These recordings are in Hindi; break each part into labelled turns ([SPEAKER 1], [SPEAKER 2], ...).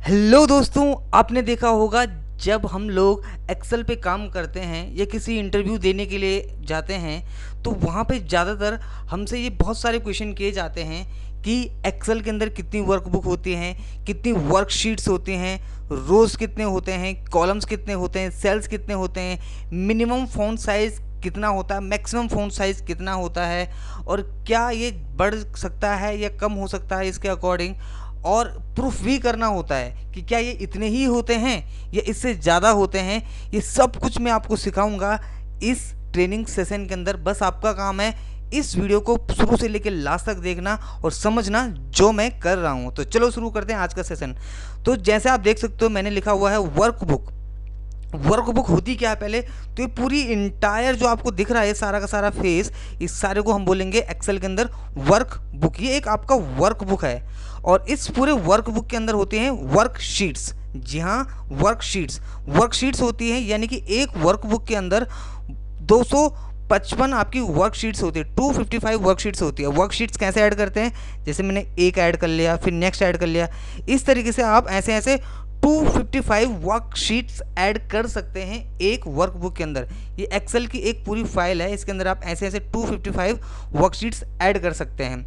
[SPEAKER 1] हेलो दोस्तों, आपने देखा होगा जब हम लोग एक्सेल पे काम करते हैं या किसी इंटरव्यू देने के लिए जाते हैं तो वहाँ पे ज़्यादातर हमसे ये बहुत सारे क्वेश्चन किए जाते हैं कि एक्सेल के अंदर कितनी वर्कबुक होती हैं, कितनी वर्कशीट्स होती हैं, रोज़ कितने होते हैं, कॉलम्स कितने होते हैं, सेल्स कितने होते हैं, मिनिमम फ़ॉन्ट साइज़ कितना होता है, मैक्सिमम फ़ॉन्ट साइज़ कितना होता है और क्या ये बढ़ सकता है या कम हो सकता है इसके अकॉर्डिंग, और प्रूफ भी करना होता है कि क्या ये इतने ही होते हैं या इससे ज़्यादा होते हैं। ये सब कुछ मैं आपको सिखाऊंगा इस ट्रेनिंग सेशन के अंदर। बस आपका काम है इस वीडियो को शुरू से लेकर लास्ट तक देखना और समझना जो मैं कर रहा हूँ। तो चलो शुरू करते हैं आज का सेशन। तो जैसे आप देख सकते हो मैंने लिखा हुआ है वर्कबुक। वर्कबुक होती क्या है पहले तो ये पूरी इंटायर जो आपको दिख रहा है सारा का सारा फेस, इस सारे को हम बोलेंगे एक्सेल के अंदर वर्कबुक। ये एक आपका वर्कबुक है और इस पूरे वर्कबुक के अंदर होते हैं वर्कशीट्स। जी हाँ, वर्कशीट्स होती हैं, यानी कि एक वर्कबुक के अंदर 255 आपकी वर्कशीट्स होती है, 255 वर्कशीट्स होती है। वर्कशीट्स कैसे ऐड करते हैं, जैसे मैंने एक ऐड कर लिया, फिर नेक्स्ट ऐड कर लिया, इस तरीके से आप ऐसे ऐसे 255 वर्कशीट्स ऐड कर सकते हैं एक वर्कबुक के अंदर। ये एक्सेल की एक पूरी फाइल है, इसके अंदर आप ऐसे ऐसे 255 वर्कशीट्स ऐड कर सकते हैं।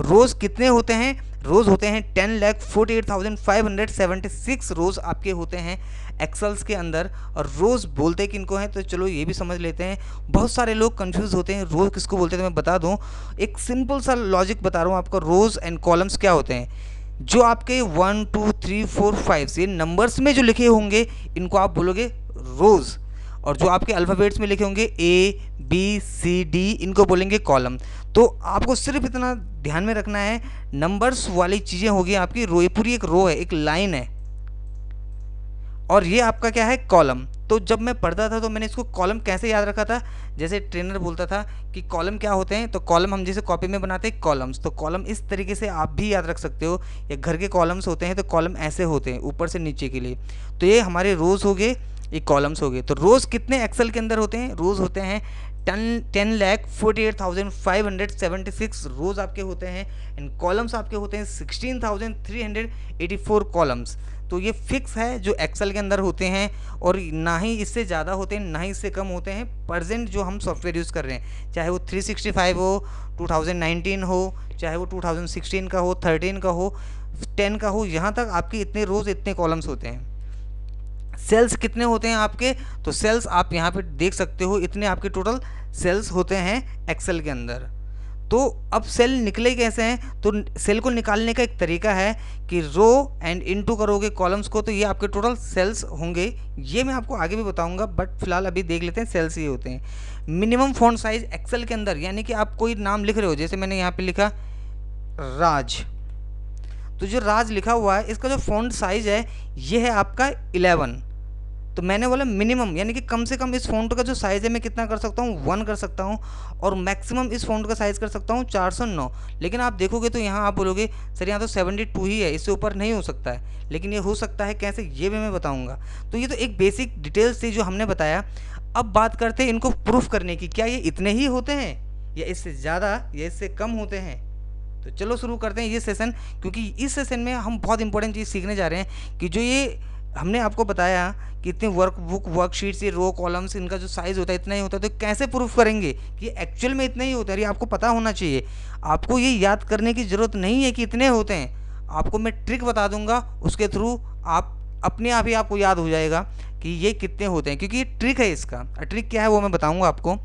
[SPEAKER 1] रोज़ कितने होते हैं, रोज़ होते हैं 10,48,576 रोज़ आपके होते हैं एक्सेल्स के अंदर। और रोज़ बोलते किनको हैं तो चलो ये भी समझ लेते हैं। बहुत सारे लोग कंफ्यूज होते हैं रोज़ किसको बोलते हैं, तो मैं बता दूं, एक सिंपल सा लॉजिक बता रहा हूँ आपको। रोज़ एंड कॉलम्स क्या होते हैं, जो आपके 1 2 3 4 5 ये नंबर्स में जो लिखे होंगे इनको आप बोलोगे रोज़, और जो आपके अल्फ़ाबेट्स में लिखे होंगे ABCD इनको बोलेंगे कॉलम। तो आपको सिर्फ इतना ध्यान में रखना है, नंबर्स वाली चीज़ें होगी आपकी रो, ये पूरी एक रो है, एक लाइन है, और ये आपका क्या है, कॉलम। तो जब मैं पढ़ता था तो मैंने इसको कॉलम कैसे याद रखा था, जैसे ट्रेनर बोलता था कि कॉलम क्या होते हैं, तो कॉलम हम जैसे कॉपी में बनाते हैं कॉलम्स, तो कॉलम इस तरीके से आप भी याद रख सकते हो। या घर के कॉलम्स होते हैं तो कॉलम ऐसे होते हैं ऊपर से नीचे के लिए। तो ये हमारे रोज़ हो गए, ये कॉलम्स हो गए। तो रोज़ कितने एक्सेल के अंदर होते हैं, रोज़ होते हैं 10,48,576 रोज़ आपके होते हैं, एंड कॉलम्स आपके होते हैं 16,384 कॉलम्स। तो ये फिक्स है जो एक्सेल के अंदर होते हैं, और ना ही इससे ज़्यादा होते हैं ना ही इससे कम होते हैं। प्रेजेंट जो हम सॉफ्टवेयर यूज़ कर रहे हैं, चाहे वो 365 हो, 2019 हो, चाहे वो 2016 का हो, 13 का हो, 10 का हो, यहाँ तक आपके इतने रोज़ इतने कॉलम्स होते हैं। सेल्स कितने होते हैं आपके, तो सेल्स आप यहाँ पे देख सकते हो, इतने आपके टोटल सेल्स होते हैं एक्सेल के अंदर। तो अब सेल निकले कैसे हैं, तो सेल को निकालने का एक तरीका है कि रो एंड इनटू करोगे कॉलम्स को, तो ये आपके टोटल सेल्स होंगे। ये मैं आपको आगे भी बताऊंगा, बट फिलहाल अभी देख लेते हैं सेल्स ये होते हैं। मिनिमम फॉन्ट साइज एक्सेल के अंदर, यानी कि आप कोई नाम लिख रहे हो, जैसे मैंने यहाँ पे लिखा राज, तो जो राज लिखा हुआ है इसका जो फॉन्ट साइज है ये है आपका 11। तो मैंने बोला मिनिमम, यानी कि कम से कम इस फ़ॉन्ट का जो साइज़ है मैं कितना कर सकता हूँ, 1 कर सकता हूँ, और मैक्सिमम इस फ़ॉन्ट का साइज़ कर सकता हूँ 409। लेकिन आप देखोगे तो यहाँ आप बोलोगे सर यहाँ तो 72 ही है, इससे ऊपर नहीं हो सकता है। लेकिन ये हो सकता है कैसे, ये भी मैं बताऊँगा। तो ये तो एक बेसिक डिटेल्स थी जो हमने बताया। अब बात करते हैं इनको प्रूफ करने की, क्या ये इतने ही होते हैं या इससे ज़्यादा या इससे कम होते हैं। तो चलो शुरू करते हैं ये सेशन, क्योंकि इस सेशन में हम बहुत इंपॉर्टेंट चीज़ सीखने जा रहे हैं कि जो ये हमने आपको बताया कि इतनी वर्कबुक वर्कशीट्स, ये रो कॉलम्स, इनका जो साइज़ होता है इतना ही होता है, तो कैसे प्रूफ करेंगे कि एक्चुअल में इतना ही होता है। ये आपको पता होना चाहिए, आपको ये याद करने की ज़रूरत नहीं है कि इतने होते हैं। आपको मैं ट्रिक बता दूंगा, उसके थ्रू आप अपने आप ही आपको याद हो जाएगा कि ये कितने होते हैं, क्योंकि ये ट्रिक है। इसका ट्रिक क्या है वो मैं बताऊँगा आपको।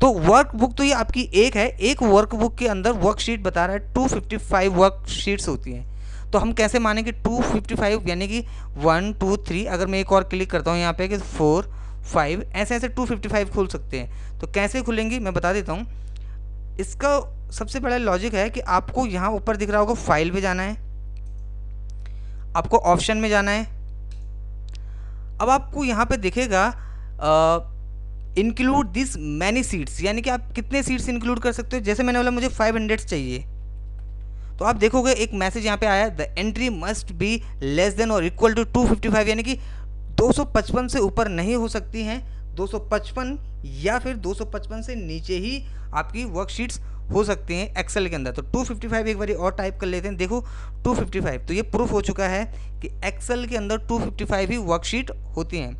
[SPEAKER 1] तो वर्कबुक तो ये आपकी एक है, एक वर्कबुक के अंदर वर्कशीट बता रहा है 255 वर्कशीट्स होती हैं। तो हम कैसे मानेंगे 255, यानी कि 1 2 3, अगर मैं एक और क्लिक करता हूँ यहाँ पे कि 4 5, ऐसे ऐसे 255 खुल सकते हैं। तो कैसे खुलेंगी मैं बता देता हूँ। इसका सबसे बड़ा लॉजिक है कि आपको यहाँ ऊपर दिख रहा होगा फाइल पे जाना है, आपको ऑप्शन में जाना है। अब आपको यहाँ पे दिखेगा इंक्लूड दिस मैनी सीट्स, यानी कि आप कितने सीट्स इंक्लूड कर सकते हो। जैसे मैंने बोला मुझे 500 चाहिए, तो आप देखोगे एक मैसेज यहाँ पे आया, the entry must be less than और इक्वल टू 255, यानी कि 255 से ऊपर नहीं हो सकती हैं, 255 या फिर 255 से नीचे ही आपकी वर्कशीट्स हो सकती हैं एक्सेल के अंदर। तो 255 एक बार और टाइप कर लेते हैं, देखो 255। तो ये प्रूफ हो चुका है कि एक्सेल के अंदर 255 ही वर्कशीट होती हैं।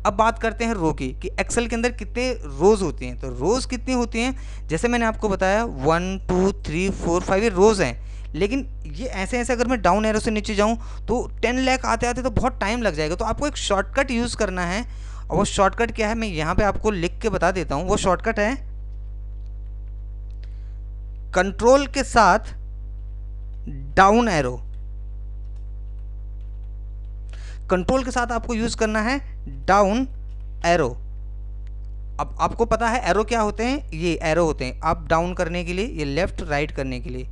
[SPEAKER 1] अब बात करते हैं रो की, कि एक्सेल के अंदर कितने रोज़ होती हैं। तो रोज़ कितनी होती हैं, जैसे मैंने आपको बताया 1 2 3 4 5 ये रोज़ हैं। लेकिन ये ऐसे ऐसे अगर मैं डाउन एरो से नीचे जाऊँ तो 10 लाख आते आते तो बहुत टाइम लग जाएगा। तो आपको एक शॉर्टकट यूज़ करना है, और वो शॉर्टकट क्या है मैं यहाँ पे आपको लिख के बता देता हूँ। वो शॉर्टकट है कंट्रोल के साथ डाउन एरो। कंट्रोल के साथ आपको यूज करना है डाउन एरो। अब आपको पता है एरो क्या होते हैं, ये एरो होते हैं अप डाउन करने के लिए, ये लेफ्ट राइट करने के लिए,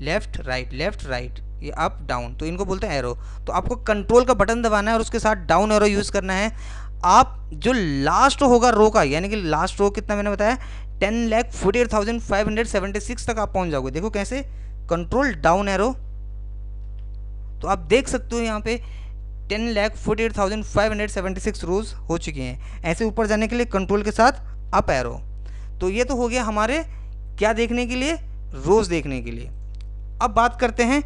[SPEAKER 1] लेफ्ट राइट, ये अप डाउन, तो इनको बोलते हैं एरो। तो आपको कंट्रोल का बटन दबाना है और उसके साथ डाउन एरो यूज़ करना है। आप जो लास्ट होगा रो का, यानी कि लास्ट रो कितना मैंने बताया 10,48,576 तक आप पहुंच जाओगे। देखो कैसे, कंट्रोल डाउन एरो। तो आप देख सकते हो यहाँ पे 10,48,576 रोज हो चुकी हैं। ऐसे ऊपर जाने के लिए कंट्रोल के साथ अप एरो। तो ये तो हो गया हमारे क्या देखने के लिए, रोज देखने के लिए। अब बात करते हैं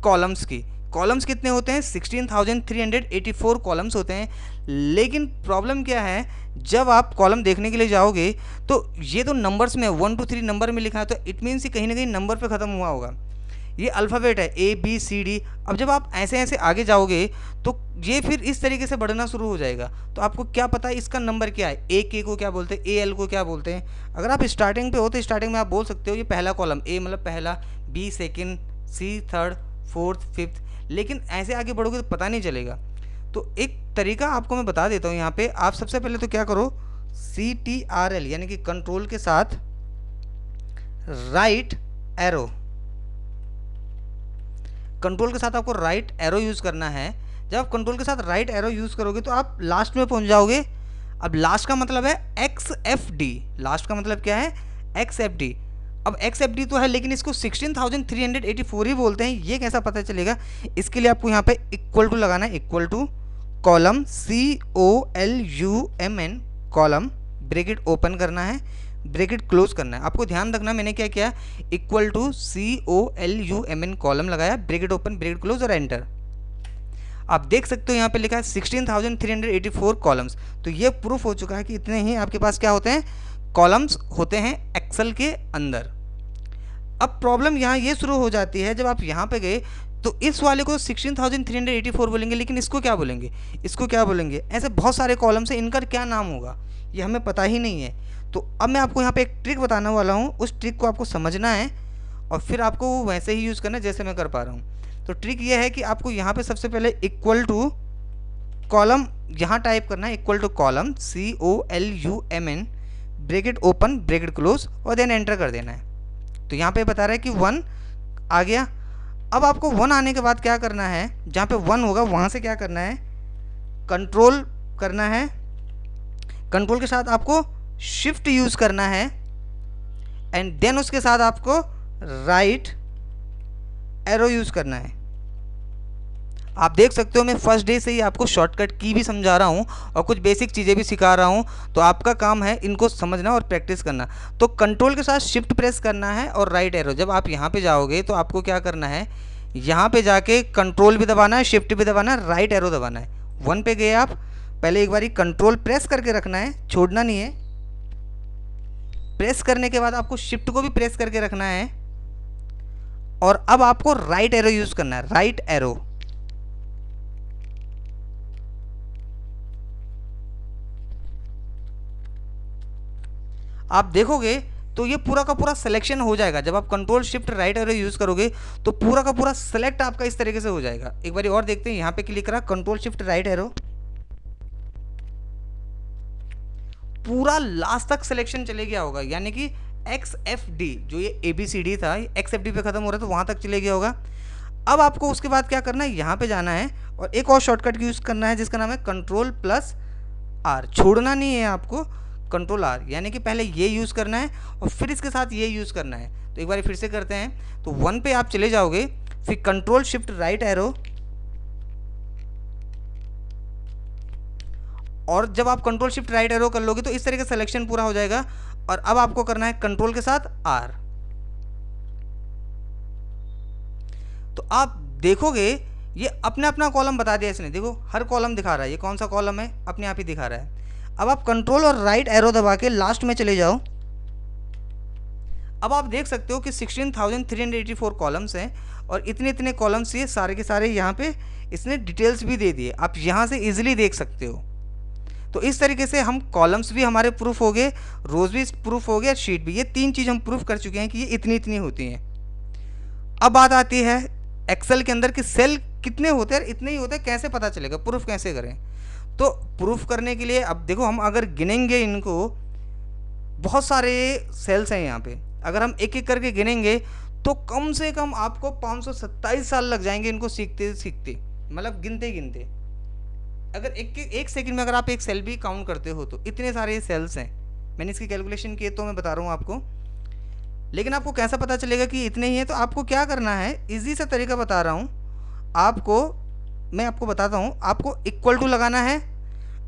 [SPEAKER 1] कॉलम्स की। कॉलम्स कितने होते हैं, 16,384 कॉलम्स होते हैं। लेकिन प्रॉब्लम क्या है, जब आप कॉलम देखने के लिए जाओगे तो ये तो नंबर्स में 1 2 3 नंबर में लिखा है, तो इट मीन्स कहीं ना कहीं नंबर पे ख़त्म हुआ होगा। ये अल्फ़ाबेट है ABCD। अब जब आप ऐसे ऐसे आगे जाओगे तो ये फिर इस तरीके से बढ़ना शुरू हो जाएगा। तो आपको क्या पता है इसका नंबर क्या है, AK को क्या बोलते हैं, AL को क्या बोलते हैं। अगर आप स्टार्टिंग पे हो तो स्टार्टिंग में आप बोल सकते हो ये पहला कॉलम, A मतलब पहला, B second, C third, fourth, fifth. लेकिन ऐसे आगे बढ़ोगे तो पता नहीं चलेगा। तो एक तरीका आपको मैं बता देता हूँ यहाँ पे। आप सबसे पहले तो क्या करो, CTRL यानी कि कंट्रोल के साथ राइट एरो। कंट्रोल के साथ आपको राइट एरो यूज़ करना है। जब आप कंट्रोल के साथ राइट एरो यूज़ करोगे तो आप लास्ट में पहुंच जाओगे। अब लास्ट का मतलब है XFD। लास्ट का मतलब क्या है, XFD। अब XFD तो है लेकिन इसको 16,384 ही बोलते हैं, ये कैसा पता चलेगा। इसके लिए आपको यहाँ पे इक्वल टू लगाना है, equal to column COLUMN column, bracket open करना है, ब्रैकेट क्लोज करना है। आपको ध्यान रखना मैंने क्या किया, इक्वल टू COLUMN कॉलम लगाया, ब्रैकेट ओपन ब्रैकेट क्लोज और एंटर। आप देख सकते हो यहाँ पे लिखा है 16,384 कॉलम्स। तो ये प्रूफ हो चुका है कि इतने ही आपके पास क्या होते हैं, कॉलम्स होते हैं एक्सेल के अंदर। अब प्रॉब्लम यहाँ ये शुरू हो जाती है, जब आप यहाँ पे गए तो इस वाले को 16,384 बोलेंगे, लेकिन इसको क्या बोलेंगे, इसको क्या बोलेंगे। ऐसे बहुत सारे कॉलम्स हैं, इनका क्या नाम होगा ये हमें पता ही नहीं है। तो अब मैं आपको यहाँ पे एक ट्रिक बताने वाला हूँ, उस ट्रिक को आपको समझना है और फिर आपको वो वैसे ही यूज़ करना है जैसे मैं कर पा रहा हूँ। तो ट्रिक ये है कि आपको यहाँ पे सबसे पहले इक्वल टू कॉलम यहाँ टाइप करना है, equal to column COLUMN bracket open bracket close और देन एंटर कर देना है। तो यहाँ पे बता रहा है कि 1 आ गया। अब आपको 1 आने के बाद क्या करना है, जहाँ पे 1 होगा वहाँ से क्या करना है, कंट्रोल करना है। कंट्रोल के साथ आपको शिफ्ट यूज़ करना है एंड देन उसके साथ आपको राइट एरो यूज़ करना है। आप देख सकते हो मैं फर्स्ट डे से ही आपको शॉर्टकट की भी समझा रहा हूँ और कुछ बेसिक चीज़ें भी सिखा रहा हूँ। तो आपका काम है इनको समझना और प्रैक्टिस करना। तो कंट्रोल के साथ शिफ्ट प्रेस करना है और राइट एरो। जब आप यहाँ पे जाओगे तो आपको क्या करना है, यहाँ पे जाके कंट्रोल भी दबाना है, शिफ्ट भी दबाना है, राइट एरो दबाना है। 1 पे गए आप, पहले एक बारी कंट्रोल प्रेस करके रखना है, छोड़ना नहीं है। प्रेस करने के बाद आपको शिफ्ट को भी प्रेस करके रखना है और अब आपको राइट एरो यूज़ करना है, राइट एरो। आप देखोगे तो ये पूरा का पूरा सिलेक्शन हो जाएगा। जब आप control shift right arrow use करोगे तो पूरा का पूरा सेलेक्ट आपका इस तरीके से हो जाएगा। एक बार और देखते हैं, यहाँ पे क्लिक करा, कंट्रोल शिफ्ट राइट एरो, पूरा लास्ट तक सिलेक्शन चले गया होगा। यानी कि XFD जो ये ABCD था, XFD पे खत्म हो रहा है तो वहाँ तक चले गया होगा। अब आपको उसके बाद क्या करना है, यहाँ पे जाना है और एक और शॉर्टकट यूज़ करना है जिसका नाम है Ctrl+R। छोड़ना नहीं है आपको, Ctrl+R, यानी कि पहले ये यूज़ करना है और फिर इसके साथ ये यूज़ करना है। तो एक बार फिर से करते हैं। तो 1 पे आप चले जाओगे, फिर कंट्रोल शिफ्ट राइट एरो, और जब आप कंट्रोल शिफ्ट राइट एरो कर लोगे तो इस तरीके से सिलेक्शन पूरा हो जाएगा। और अब आपको करना है कंट्रोल के साथ R। तो आप देखोगे ये अपना अपना कॉलम बता दिया इसने, देखो हर कॉलम दिखा रहा है, ये कौन सा कॉलम है अपने आप ही दिखा रहा है। अब आप कंट्रोल और राइट एरो दबा के लास्ट में चले जाओ। अब आप देख सकते हो कि 16,384 कॉलम्स हैं और इतने इतने कॉलम्स ये सारे के सारे यहाँ पे इसने डिटेल्स भी दे दिए, आप यहाँ से इजीली देख सकते हो। तो इस तरीके से हम कॉलम्स भी हमारे प्रूफ हो गए, रोज भी प्रूफ हो गया, शीट भी, ये 3 चीज़ हम प्रूफ कर चुके हैं कि ये इतनी इतनी होती हैं। अब बात आती है एक्सेल के अंदर कि सेल कितने होते हैं, इतने ही होते हैं, कैसे पता चलेगा, प्रूफ कैसे करें। तो प्रूफ करने के लिए अब देखो हम अगर गिनेंगे इनको, बहुत सारे सेल्स हैं यहाँ पे, अगर हम एक एक करके गिनेंगे तो कम से कम आपको 527 साल लग जाएंगे इनको सीखते सीखते, मतलब गिनते गिनते। अगर एक सेकंड में अगर आप एक सेल भी काउंट करते हो तो इतने सारे सेल्स हैं। मैंने इसकी कैलकुलेशन की तो मैं बता रहा हूँ आपको, लेकिन आपको कैसा पता चलेगा कि इतने ही हैं। तो आपको क्या करना है, इजी सा तरीका बता रहा हूँ आपको, मैं आपको बताता हूँ। आपको इक्वल टू लगाना है।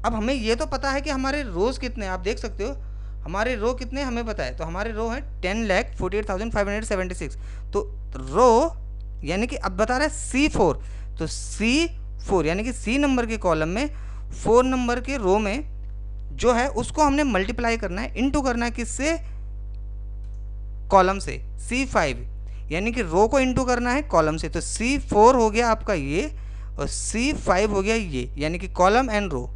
[SPEAKER 1] अब हमें ये तो पता है कि हमारे रोज़ कितने, आप देख सकते हो हमारे रो कितने हमें पता है, तो हमारे रो है 10,48,576। तो रो यानी कि अब बता रहा है C4, तो C4 यानी कि C नंबर के कॉलम में 4 नंबर के रो में जो है उसको हमने मल्टीप्लाई करना है, इनटू करना है किससे, कॉलम से। C5 यानी कि रो को इनटू करना है कॉलम से, तो C4 हो गया आपका ये और C5 हो गया ये, यानी कि कॉलम एंड रो।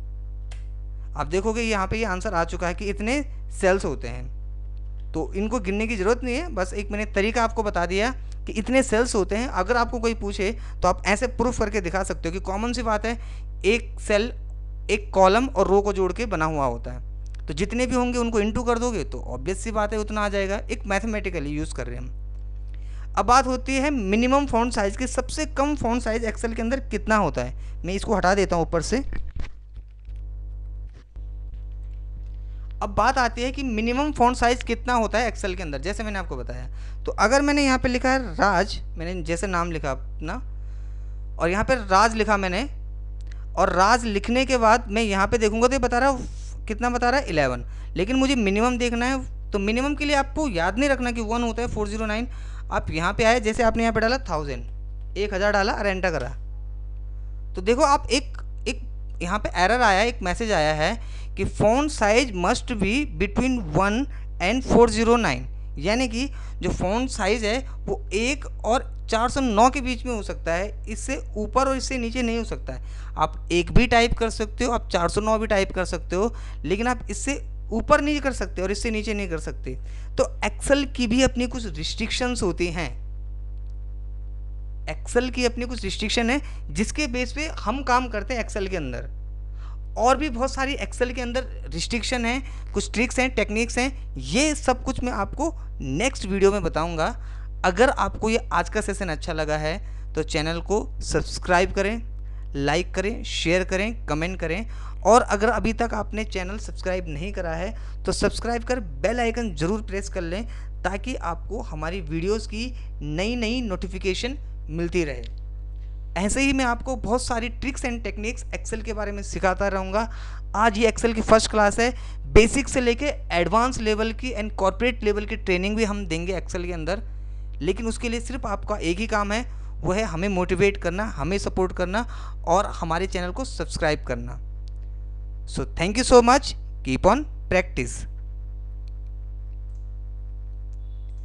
[SPEAKER 1] आप देखोगे यहाँ पे ये आंसर आ चुका है कि इतने सेल्स होते हैं। तो इनको गिनने की ज़रूरत नहीं है, बस एक मैंने तरीका आपको बता दिया कि इतने सेल्स होते हैं। अगर आपको कोई पूछे तो आप ऐसे प्रूफ करके दिखा सकते हो कि कॉमन सी बात है, एक सेल एक कॉलम और रो को जोड़ के बना हुआ होता है, तो जितने भी होंगे उनको इनटू कर दोगे तो ऑब्वियस सी बात है उतना आ जाएगा। एक मैथमेटिकली यूज़ कर रहे हैं हम। अब बात होती है मिनिमम फॉन्ट साइज़ की, सबसे कम फॉन्ट साइज़ एक्सेल के अंदर कितना होता है। मैं इसको हटा देता हूँ ऊपर से। अब बात आती है कि मिनिमम फॉन्ट साइज़ कितना होता है एक्सेल के अंदर, जैसे मैंने आपको बताया। तो अगर मैंने यहाँ पे लिखा है राज, मैंने जैसे नाम लिखा अपना और यहाँ पे राज लिखा मैंने, और राज लिखने के बाद मैं यहाँ पे देखूँगा तो ये बता रहा है कितना, बता रहा है 11, लेकिन मुझे मिनिमम देखना है। तो मिनिमम के लिए आपको याद नहीं रखना कि 1 होता है 409। आप यहाँ पे आए, जैसे आपने यहाँ पे डाला 1000 डाला और एंटर करा, तो देखो आप एक यहाँ पे एरर आया, एक मैसेज आया है कि font size must be between 1 and 409, यानी कि जो फॉन्ट साइज है वो 1 और 409 के बीच में हो सकता है, इससे ऊपर और इससे नीचे नहीं हो सकता है। आप 1 भी टाइप कर सकते हो, आप 409 भी टाइप कर सकते हो, लेकिन आप इससे ऊपर नहीं कर सकते और इससे नीचे नहीं कर सकते। तो एक्सेल की भी अपनी कुछ रिस्ट्रिक्शंस होती हैं, एक्सेल की अपनी कुछ रिस्ट्रिक्शन है जिसके बेस पे हम काम करते हैं एक्सेल के अंदर। और भी बहुत सारी एक्सेल के अंदर रिस्ट्रिक्शन है, कुछ ट्रिक्स हैं, टेक्निक्स हैं, ये सब कुछ मैं आपको नेक्स्ट वीडियो में बताऊंगा। अगर आपको ये आज का सेशन अच्छा लगा है तो चैनल को सब्सक्राइब करें, लाइक करें, शेयर करें, कमेंट करें, और अगर अभी तक आपने चैनल सब्सक्राइब नहीं करा है तो सब्सक्राइब कर बेल आइकन ज़रूर प्रेस कर लें, ताकि आपको हमारी वीडियोस की नई नई नोटिफिकेशन मिलती रहे। ऐसे ही मैं आपको बहुत सारी ट्रिक्स एंड टेक्निक्स एक्सेल के बारे में सिखाता रहूँगा। आज ये एक्सेल की फर्स्ट क्लास है, बेसिक से लेके एडवांस लेवल की एंड कॉर्पोरेट लेवल की ट्रेनिंग भी हम देंगे एक्सेल के अंदर। लेकिन उसके लिए सिर्फ आपका एक ही काम है, वो है हमें मोटिवेट करना, हमें सपोर्ट करना और हमारे चैनल को सब्सक्राइब करना। So thank you so much, keep on practice.